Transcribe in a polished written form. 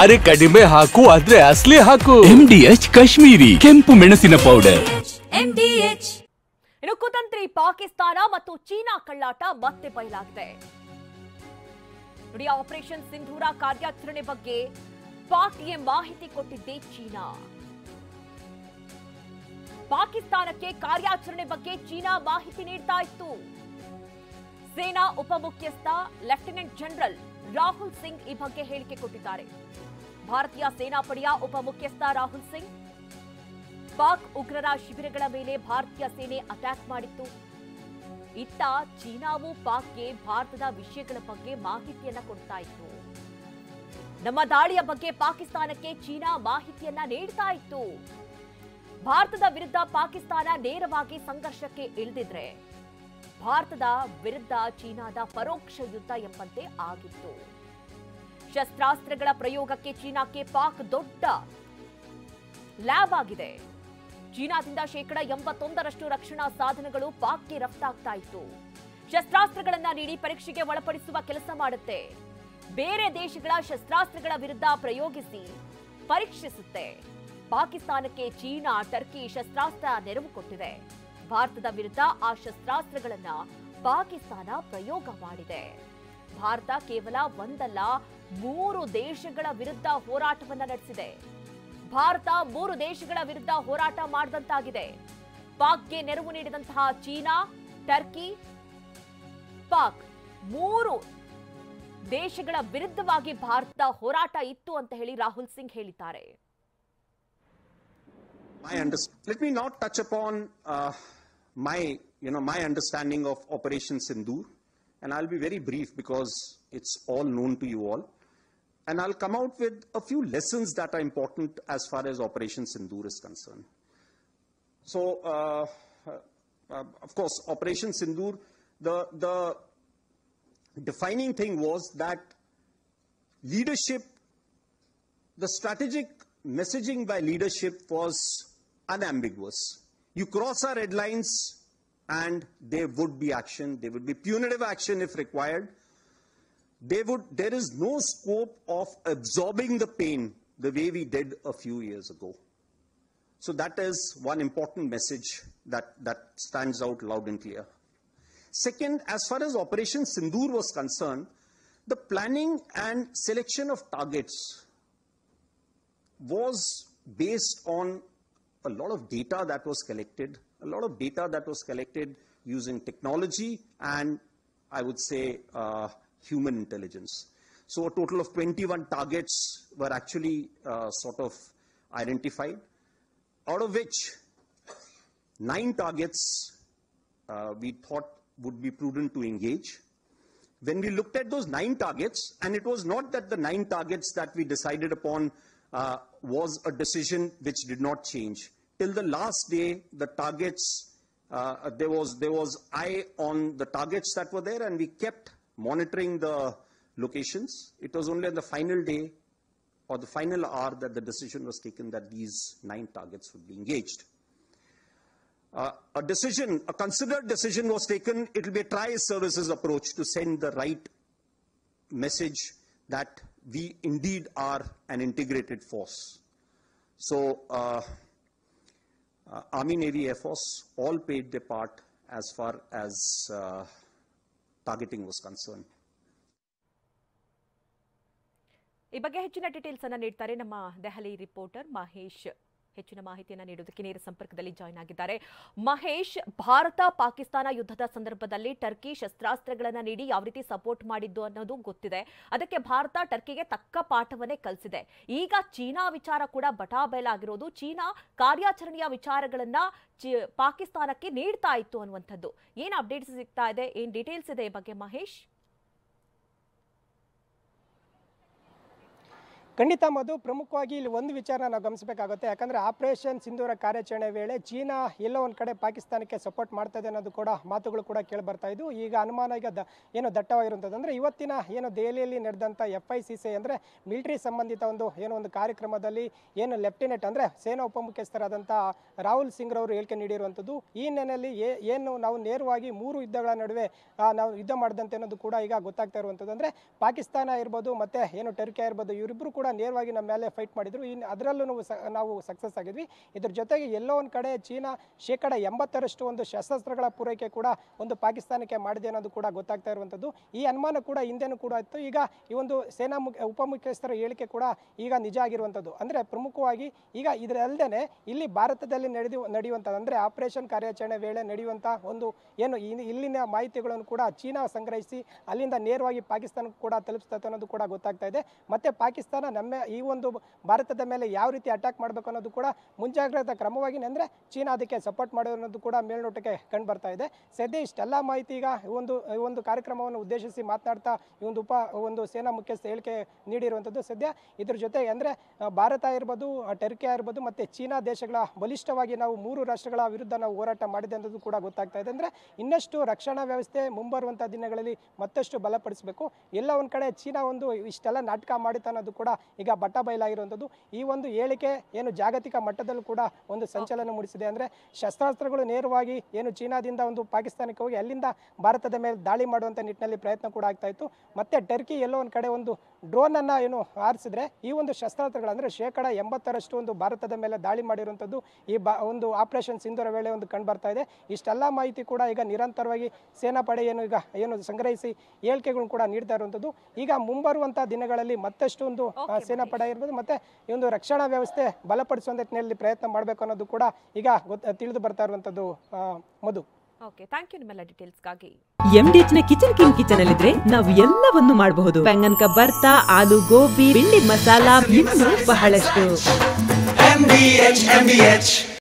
ಅರೆ ಕಡಿಮೆ ಹಾಕು ಆದ್ರೆ ಅಸಲಿ ಹಾಕು. MDH ಕಾಶ್ಮೀರಿ ಕೆಂಪು ಮೆಣಸಿನ ಪೌಡರ್. MDH. ಇನ್ನು ಕುತಂತ್ರಿ ಪಾಕಿಸ್ತಾನ ಮತ್ತು ಚೀನಾ ಕಳ್ಳಾಟ ಮತ್ತೆ ಬಯಲಾಗಿದೆ. ನೋಡಿ, ಆಪರೇಷನ್ ಸಿಂಧೂರ ಕಾರ್ಯಾಚರಣೆ ಬಗ್ಗೆ ಪಾಕ್ಗೆ ಮಾಹಿತಿ ಕೊಟ್ಟಿದ್ದೆ ಚೀನಾ. ಪಾಕಿಸ್ತಾನಕ್ಕೆ ಕಾರ್ಯಾಚರಣೆ ಬಗ್ಗೆ ಚೀನಾ ಮಾಹಿತಿ ನೀಡ್ತಾ ಇತ್ತು. ಸೇನಾ ಉಪಮುಖ್ಯಸ್ಥ ಲೆಫ್ಟಿನೆಂಟ್ ಜನರಲ್ ರಾಹುಲ್ ಸಿಂಗ್ ಈ ಬಗ್ಗೆ ಹೇಳಿಕೆ ಕೊಟ್ಟಿದ್ದಾರೆ. ಭಾರತೀಯ ಸೇನಾಪಡೆಯ ಉಪಮುಖ್ಯಸ್ಥ ರಾಹುಲ್ ಸಿಂಗ್, ಪಾಕ್ ಉಗ್ರರ ಶಿಬಿರಗಳ ಮೇಲೆ ಭಾರತೀಯ ಸೇನೆ ಅಟ್ಯಾಕ್ ಮಾಡಿತ್ತು. ಇತ್ತ ಚೀನಾವು ಪಾಕ್ಗೆ ಭಾರತದ ವಿಷಯಗಳ ಬಗ್ಗೆ ಮಾಹಿತಿಯನ್ನ ಕೊಡ್ತಾ ಇತ್ತು. ನಮ್ಮ ದಾಳಿಯ ಬಗ್ಗೆ ಪಾಕಿಸ್ತಾನಕ್ಕೆ ಚೀನಾ ಮಾಹಿತಿಯನ್ನ ನೀಡ್ತಾ ಇತ್ತು. ಭಾರತದ ವಿರುದ್ಧ ಪಾಕಿಸ್ತಾನ ನೇರವಾಗಿ ಸಂಘರ್ಷಕ್ಕೆ ಇಳಿದಿದ್ರೆ ಭಾರತದ ವಿರುದ್ಧ ಚೀನಾದ ಪರೋಕ್ಷ ಯುದ್ಧ ಎಂಬಂತೆ ಆಗಿತ್ತು. ಶಸ್ತ್ರಾಸ್ತ್ರಗಳ ಪ್ರಯೋಗಕ್ಕೆ ಚೀನಾಕ್ಕೆ ಪಾಕ್ ದೊಡ್ಡ ಲ್ಯಾಬ್ ಆಗಿದೆ. ಚೀನಾದಿಂದ 81% ರಕ್ಷಣಾ ಸಾಧನಗಳು ಪಾಕ್ಗೆ ರಫ್ತಾಗ್ತಾ ಇತ್ತು. ಶಸ್ತ್ರಾಸ್ತ್ರಗಳನ್ನ ನೀಡಿ ಪರೀಕ್ಷೆಗೆ ಒಳಪಡಿಸುವ ಕೆಲಸ ಮಾಡುತ್ತೆ. ಬೇರೆ ದೇಶಗಳ ಶಸ್ತ್ರಾಸ್ತ್ರಗಳ ವಿರುದ್ಧ ಪ್ರಯೋಗಿಸಿ ಪರೀಕ್ಷಿಸುತ್ತೆ. ಪಾಕಿಸ್ತಾನಕ್ಕೆ ಚೀನಾ, ಟರ್ಕಿ ಶಸ್ತ್ರಾಸ್ತ್ರ ನೆರವು ಕೊಟ್ಟಿದೆ. ಭಾರತದ ವಿರುದ್ಧ ಆ ಶಸ್ತ್ರಾಸ್ತ್ರಗಳನ್ನ ಪಾಕಿಸ್ತಾನ ಪ್ರಯೋಗ ಮಾಡಿದೆ. ಭಾರತ ಕೇವಲ ಒಂದಲ್ಲ 3 ದೇಶಗಳ ವಿರುದ್ಧ ಹೋರಾಟವನ್ನ ನಡೆಸಿದೆ. ಭಾರತ 3 ದೇಶಗಳ ವಿರುದ್ಧ ಹೋರಾಟ ಮಾಡಿದಂತಾಗಿದೆ. ಪಾಕ್ಗೆ ನೆರವು ನೀಡಿದಂತಹ ಚೀನಾ, ಟರ್ಕಿ, ಪಾಕ್ 3 ದೇಶಗಳ ವಿರುದ್ಧವಾಗಿ ಭಾರತದ ಹೋರಾಟ ಇತ್ತು ಅಂತ ಹೇಳಿ ರಾಹುಲ್ ಸಿಂಗ್ ಹೇಳಿದ್ದಾರೆ. Let me not touch upon my understanding of Operation Sindoor, and I'll be very brief because it's all known to you all. And I'll come out with a few lessons that are important as far as Operation Sindoor is concerned. So, of course, Operation Sindoor, the defining thing was that leadership, the strategic messaging by leadership was unambiguous. You cross our red lines and there would be action. There would be punitive action if required. There is no scope of absorbing the pain the way we did a few years ago. So that is one important message that stands out loud and clear. Second, as far as Operation Sindoor was concerned, the planning and selection of targets was based on a lot of data that was collected using technology and, I would say, human intelligence. So a total of 21 targets were actually sort of identified, out of which 9 targets we thought would be prudent to engage. When we looked at those 9 targets, and it was not that the 9 targets that we decided upon was a decision which did not change. Till the last day, the targets, there was eye on the targets that were there, and we kept monitoring the locations. It was only on the final day or the final hour that the decision was taken that these 9 targets would be engaged. A considered decision was taken. It will be a tri-services approach to send the right message that we indeed are an integrated force. So, Army, Navy, Air Force all played their part as far as targeting was concerned. ಈ ಬಗ್ಗೆ ಹೆಚ್ಚಿನ details ಅನ್ನು ನೀಡ್ತಾರೆ ನಮ್ಮ Delhi reporter Mahesh. ಹೆಚ್ಚಿನ ಮಾಹಿತಿಯನ್ನು ನೀಡೋದಕ್ಕೆ ನೇರ ಸಂಪರ್ಕದಲ್ಲಿ ಜಾಯ್ನ್ ಆಗಿದ್ದಾರೆ. ಮಹೇಶ್, ಭಾರತ ಪಾಕಿಸ್ತಾನ ಯುದ್ಧದ ಸಂದರ್ಭದಲ್ಲಿ ಟರ್ಕಿ ಶಸ್ತ್ರಾಸ್ತ್ರಗಳನ್ನು ನೀಡಿ ಯಾವ ರೀತಿ ಸಪೋರ್ಟ್ ಮಾಡಿದ್ದು ಅನ್ನೋದು ಗೊತ್ತಿದೆ. ಅದಕ್ಕೆ ಭಾರತ ಟರ್ಕಿಗೆ ತಕ್ಕ ಪಾಠವನ್ನೇ ಕಲಿಸಿದೆ. ಈಗ ಚೀನಾ ವಿಚಾರ ಕೂಡ ಬಟಾಬಯಲಾಗಿರೋದು. ಚೀನಾ ಕಾರ್ಯಾಚರಣೆಯ ವಿಚಾರಗಳನ್ನ ಪಾಕಿಸ್ತಾನಕ್ಕೆ ನೀಡ್ತಾ ಇತ್ತು ಅನ್ನುವಂಥದ್ದು. ಏನು ಅಪ್ಡೇಟ್ಸ್ ಸಿಗ್ತಾ ಇದೆ, ಏನು ಡೀಟೇಲ್ಸ್ ಇದೆ ಈ ಬಗ್ಗೆ ಮಹೇಶ್? ಖಂಡಿತ ಮಧು, ಪ್ರಮುಖವಾಗಿ ಇಲ್ಲಿ ಒಂದು ವಿಚಾರ ನಾವು ಗಮನಿಸಬೇಕಾಗುತ್ತೆ. ಯಾಕಂದರೆ ಆಪರೇಷನ್ ಸಿಂಧೂರ ಕಾರ್ಯಾಚರಣೆ ವೇಳೆ ಚೀನಾ ಎಲ್ಲೋ ಒಂದು ಕಡೆ ಪಾಕಿಸ್ತಾನಕ್ಕೆ ಸಪೋರ್ಟ್ ಮಾಡ್ತದೆ ಅನ್ನೋದು ಕೂಡ ಮಾತುಗಳು ಕೂಡ ಕೇಳಿ ಬರ್ತಾ ಇದ್ದು. ಈಗ ಅನುಮಾನ ಈಗ ಏನು ದಟ್ಟವಾಗಿರುವಂಥದ್ದು ಅಂದರೆ ಇವತ್ತಿನ ಏನು ದೆಹಲಿಯಲ್ಲಿ ನಡೆದಂಥ FICC ಅಂದರೆ ಮಿಲಿಟರಿ ಸಂಬಂಧಿತ ಒಂದು ಕಾರ್ಯಕ್ರಮದಲ್ಲಿ ಏನು ಲೆಫ್ಟಿನೆಂಟ್ ಅಂದರೆ ಸೇನಾ ಉಪಮುಖ್ಯಸ್ಥರಾದಂಥ ರಾಹುಲ್ ಸಿಂಗ್ ರವರು ಹೇಳಿಕೆ ನೀಡಿರುವಂಥದ್ದು. ಈ ನೆಲೆಯಲ್ಲಿ ಏನು ನಾವು ನೇರವಾಗಿ 3 ಯುದ್ಧಗಳ ನಡುವೆ ನಾವು ಯುದ್ಧ ಮಾಡಿದಂತೆ ಅನ್ನೋದು ಕೂಡ ಈಗ ಗೊತ್ತಾಗ್ತಾ ಇರುವಂಥದ್ದು. ಅಂದರೆ ಪಾಕಿಸ್ತಾನ ಇರ್ಬೋದು ಮತ್ತು ಏನು ಟರ್ಕಿ ಇರ್ಬೋದು, ಇವರಿಬ್ಬರು ಕೂಡ ಕೂಡ ನೇರವಾಗಿ ನಮ್ಮ ಮೇಲೆ ಫೈಟ್ ಮಾಡಿದ್ರು. ಅದರಲ್ಲೂ ನಾವು ಸಕ್ಸಸ್ ಆಗಿದ್ವಿ. ಇದ್ರ ಜೊತೆಗೆ ಎಲ್ಲೋ ಒಂದು ಕಡೆ ಚೀನಾ 80% ಒಂದು ಶಸ್ತ್ರಾಸ್ತ್ರಗಳ ಪೂರೈಕೆ ಕೂಡ ಒಂದು ಪಾಕಿಸ್ತಾನಕ್ಕೆ ಮಾಡಿದೆ ಅನ್ನೋದು ಕೂಡ ಗೊತ್ತಾಗ್ತಾ ಇರುವಂಥದ್ದು. ಈ ಅನುಮಾನ ಕೂಡ ಹಿಂದೆನೂ ಕೂಡ ಇತ್ತು. ಈಗ ಈ ಒಂದು ಸೇನಾ ಉಪಮುಖ್ಯಸ್ಥರ ಹೇಳಿಕೆ ಕೂಡ ಈಗ ನಿಜ ಆಗಿರುವಂಥದ್ದು. ಅಂದರೆ ಪ್ರಮುಖವಾಗಿ ಈಗ ಇದರಲ್ಲದೆ ಇಲ್ಲಿ ಭಾರತದಲ್ಲಿ ನಡೆಯುವಂಥದ್ದು ಅಂದರೆ ಆಪರೇಷನ್ ಕಾರ್ಯಾಚರಣೆ ವೇಳೆ ನಡೆಯುವಂಥ ಒಂದು ಏನು ಇಲ್ಲಿನ ಮಾಹಿತಿಗಳನ್ನು ಕೂಡ ಚೀನಾ ಸಂಗ್ರಹಿಸಿ ಅಲ್ಲಿಂದ ನೇರವಾಗಿ ಪಾಕಿಸ್ತಾನಕ್ಕೂ ಕೂಡ ತಲುಪಿಸ್ತದೆ ಅನ್ನೋದು ಕೂಡ ಗೊತ್ತಾಗ್ತಾ ಇದೆ. ಮತ್ತು ಪಾಕಿಸ್ತಾನ ನಮ್ಮ ಈ ಒಂದು ಭಾರತದ ಮೇಲೆ ಯಾವ ರೀತಿ ಅಟ್ಯಾಕ್ ಮಾಡಬೇಕು ಅನ್ನೋದು ಕೂಡ ಮುಂಜಾಗ್ರತಾ ಕ್ರಮವಾಗಿ ಅಂದರೆ ಚೀನಾ ಅದಕ್ಕೆ ಸಪೋರ್ಟ್ ಮಾಡೋದು ಅನ್ನೋದು ಕೂಡ ಮೇಲ್ನೋಟಕ್ಕೆ ಕಂಡು ಬರ್ತಾ ಇದೆ. ಸದ್ಯ ಇಷ್ಟೆಲ್ಲ ಮಾಹಿತಿ ಈಗ ಈ ಒಂದು ಕಾರ್ಯಕ್ರಮವನ್ನು ಉದ್ದೇಶಿಸಿ ಮಾತನಾಡ್ತಾ ಈ ಒಂದು ಸೇನಾ ಮುಖ್ಯಸ್ಥ ಹೇಳಿಕೆ ನೀಡಿರುವಂಥದ್ದು. ಸದ್ಯ ಇದ್ರ ಜೊತೆ ಅಂದರೆ ಭಾರತ ಇರ್ಬೋದು, ಟರ್ಕಿ ಇರ್ಬೋದು ಮತ್ತು ಚೀನಾ ದೇಶಗಳ ಬಲಿಷ್ಠವಾಗಿ ನಾವು 3 ರಾಷ್ಟ್ರಗಳ ವಿರುದ್ಧ ನಾವು ಹೋರಾಟ ಮಾಡಿದೆ ಅನ್ನೋದು ಕೂಡ ಗೊತ್ತಾಗ್ತಾ ಇದೆ. ಅಂದರೆ ಇನ್ನಷ್ಟು ರಕ್ಷಣಾ ವ್ಯವಸ್ಥೆ ಮುಂಬರುವಂಥ ದಿನಗಳಲ್ಲಿ ಮತ್ತಷ್ಟು ಬಲಪಡಿಸಬೇಕು. ಎಲ್ಲ ಒಂದು ಕಡೆ ಚೀನಾ ಒಂದು ಇಷ್ಟೆಲ್ಲ ನಾಟಕ ಮಾಡಿತ ಅನ್ನೋದು ಕೂಡ ಈಗ ಬಟ್ಟ ಬಯಲಾಗಿರುವಂಥದ್ದು. ಈ ಒಂದು ಹೇಳಿಕೆ ಏನು ಜಾಗತಿಕ ಮಟ್ಟದಲ್ಲೂ ಕೂಡ ಒಂದು ಸಂಚಲನ ಮೂಡಿಸಿದೆ. ಅಂದರೆ ಶಸ್ತ್ರಾಸ್ತ್ರಗಳು ನೇರವಾಗಿ ಏನು ಚೀನಾದಿಂದ ಒಂದು ಪಾಕಿಸ್ತಾನಕ್ಕೆ ಹೋಗಿ ಅಲ್ಲಿಂದ ಭಾರತದ ಮೇಲೆ ದಾಳಿ ಮಾಡುವಂಥ ನಿಟ್ಟಿನಲ್ಲಿ ಪ್ರಯತ್ನ ಕೂಡ ಆಗ್ತಾ ಇತ್ತು. ಮತ್ತು ಟರ್ಕಿ ಎಲ್ಲೋ ಒಂದು ಕಡೆ ಒಂದು ಡ್ರೋನನ್ನು ಏನು ಹಾರಿಸಿದ್ರೆ ಈ ಒಂದು ಶಸ್ತ್ರಾಸ್ತ್ರಗಳು ಅಂದರೆ 80% ಒಂದು ಭಾರತದ ಮೇಲೆ ದಾಳಿ ಮಾಡಿರುವಂಥದ್ದು ಈ ಒಂದು ಆಪರೇಷನ್ ಸಿಂಧೂರ ವೇಳೆ ಒಂದು ಕಂಡು ಬರ್ತಾ ಇದೆ. ಇಷ್ಟೆಲ್ಲ ಮಾಹಿತಿ ಕೂಡ ಈಗ ನಿರಂತರವಾಗಿ ಸೇನಾಪಡೆ ಏನು ಸಂಗ್ರಹಿಸಿ ಹೇಳಿಕೆಗಳನ್ನು ಕೂಡ ನೀಡ್ತಾ ಇರುವಂಥದ್ದು. ಈಗ ಮುಂಬರುವಂಥ ದಿನಗಳಲ್ಲಿ ಮತ್ತಷ್ಟು ಒಂದು ಸೇನಾಪಡೆ ಇರ್ಬೋದು ಮತ್ತು ಈ ಒಂದು ರಕ್ಷಣಾ ವ್ಯವಸ್ಥೆ ಬಲಪಡಿಸುವ ನಿಟ್ಟಿನಲ್ಲಿ ಪ್ರಯತ್ನ ಮಾಡಬೇಕು ಅನ್ನೋದು ಕೂಡ ಈಗ ತಿಳಿದು ಬರ್ತಾ ಇರುವಂಥದ್ದು. ಮಧು, ಓಕೆ, ಥ್ಯಾಂಕ್ ಯು ನಿಮ್ಮೆಲ್ಲ ಡೀಟೇಲ್ಸ್ಗಾಗಿ. MDH ನ ಕಿಚನ್ ಅಲ್ಲಿ ಇದ್ರೆ ನಾವು ಎಲ್ಲವನ್ನು ಮಾಡಬಹುದು. ಬೆಂಗನ್ಕ ಬರ್ತಾ, ಆಲೂ ಗೋಬಿ, ಭಿಂಡಿ ಮಸಾಲಾ, ಇನ್ನೂ ಬಹಳಷ್ಟು. MDH